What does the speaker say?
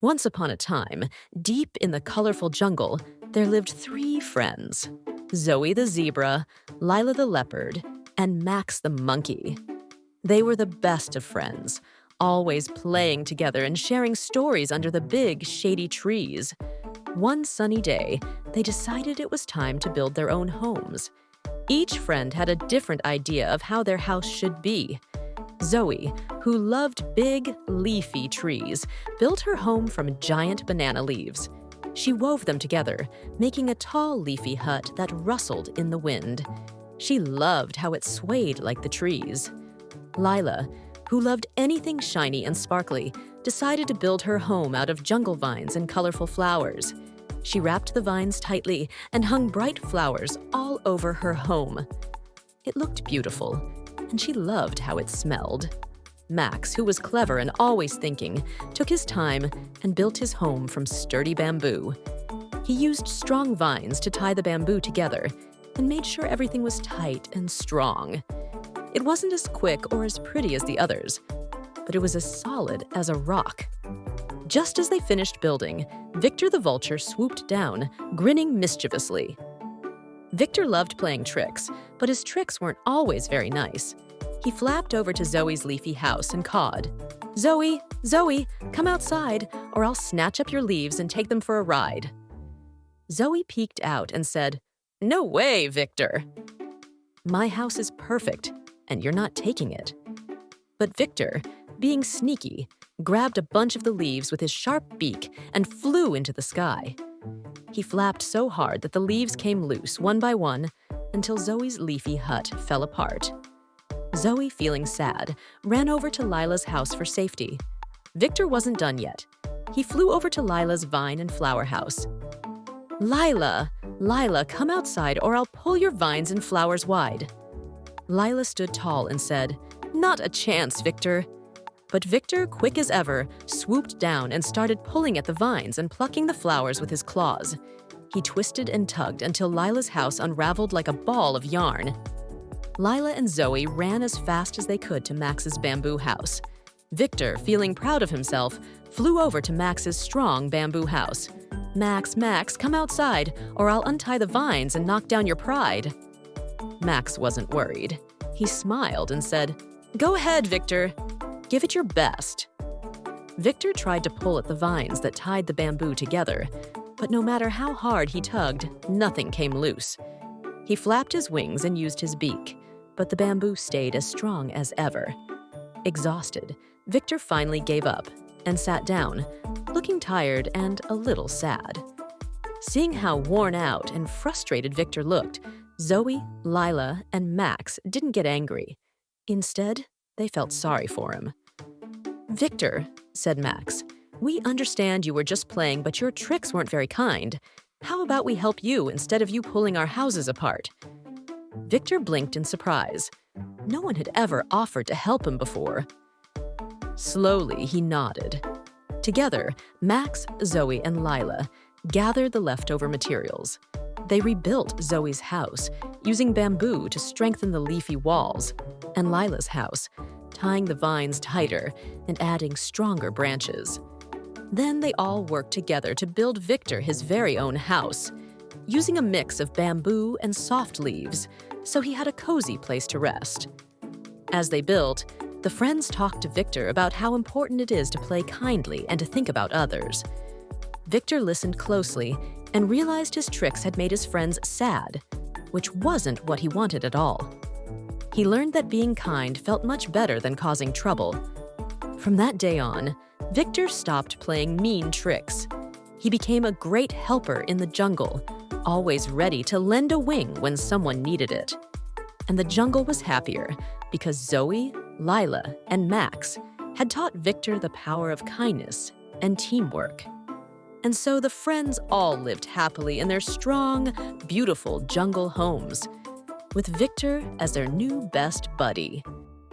Once upon a time, deep in the colorful jungle, there lived three friends: Zoe the Zebra, Lila the Leopard, and Max the Monkey. They were the best of friends, always playing together and sharing stories under the big, shady trees. One sunny day, they decided it was time to build their own homes. Each friend had a different idea of how their house should be. Zoe, who loved big, leafy trees, built her home from giant banana leaves. She wove them together, making a tall, leafy hut that rustled in the wind. She loved how it swayed like the trees. Lila, who loved anything shiny and sparkly, decided to build her home out of jungle vines and colorful flowers. She wrapped the vines tightly and hung bright flowers all over her home. It looked beautiful, and she loved how it smelled. Max, who was clever and always thinking, took his time and built his home from sturdy bamboo. He used strong vines to tie the bamboo together and made sure everything was tight and strong. It wasn't as quick or as pretty as the others, but it was as solid as a rock. Just as they finished building, Victor the Vulture swooped down, grinning mischievously. Victor loved playing tricks, but his tricks weren't always very nice. He flapped over to Zoe's leafy house and cawed, "Zoe, Zoe, come outside, or I'll snatch up your leaves and take them for a ride." Zoe peeked out and said, "No way, Victor." "My house is perfect, and you're not taking it." But Victor, being sneaky, grabbed a bunch of the leaves with his sharp beak and flew into the sky. He flapped so hard that the leaves came loose one by one until Zoe's leafy hut fell apart. Zoe, feeling sad, ran over to Lila's house for safety. Victor wasn't done yet. He flew over to Lila's vine and flower house. "Lila, Lila, come outside or I'll pull your vines and flowers wide." Lila stood tall and said, "Not a chance, Victor." But Victor, quick as ever, swooped down and started pulling at the vines and plucking the flowers with his claws. He twisted and tugged until Lila's house unraveled like a ball of yarn. Lila and Zoe ran as fast as they could to Max's bamboo house. Victor, feeling proud of himself, flew over to Max's strong bamboo house. "Max, Max, come outside, or I'll untie the vines and knock down your pride." Max wasn't worried. He smiled and said, "Go ahead, Victor. Give it your best." Victor tried to pull at the vines that tied the bamboo together, but no matter how hard he tugged, nothing came loose. He flapped his wings and used his beak, but the bamboo stayed as strong as ever. Exhausted, Victor finally gave up and sat down, looking tired and a little sad. Seeing how worn out and frustrated Victor looked, Zoe, Lila, and Max didn't get angry. Instead, they felt sorry for him. "Victor," said Max, "we understand you were just playing, but your tricks weren't very kind. How about we help you instead of you pulling our houses apart?" Victor blinked in surprise. No one had ever offered to help him before. Slowly, he nodded. Together, Max, Zoe, and Lila gathered the leftover materials. They rebuilt Zoe's house, using bamboo to strengthen the leafy walls, and Lila's house, tying the vines tighter and adding stronger branches. Then they all worked together to build Victor his very own house, using a mix of bamboo and soft leaves, so he had a cozy place to rest. As they built, the friends talked to Victor about how important it is to play kindly and to think about others. Victor listened closely and realized his tricks had made his friends sad, which wasn't what he wanted at all. He learned that being kind felt much better than causing trouble. From that day on, Victor stopped playing mean tricks. He became a great helper in the jungle, always ready to lend a wing when someone needed it. And the jungle was happier because Zoe, Lila, and Max had taught Victor the power of kindness and teamwork. And so the friends all lived happily in their strong, beautiful jungle homes, with Victor as their new best buddy.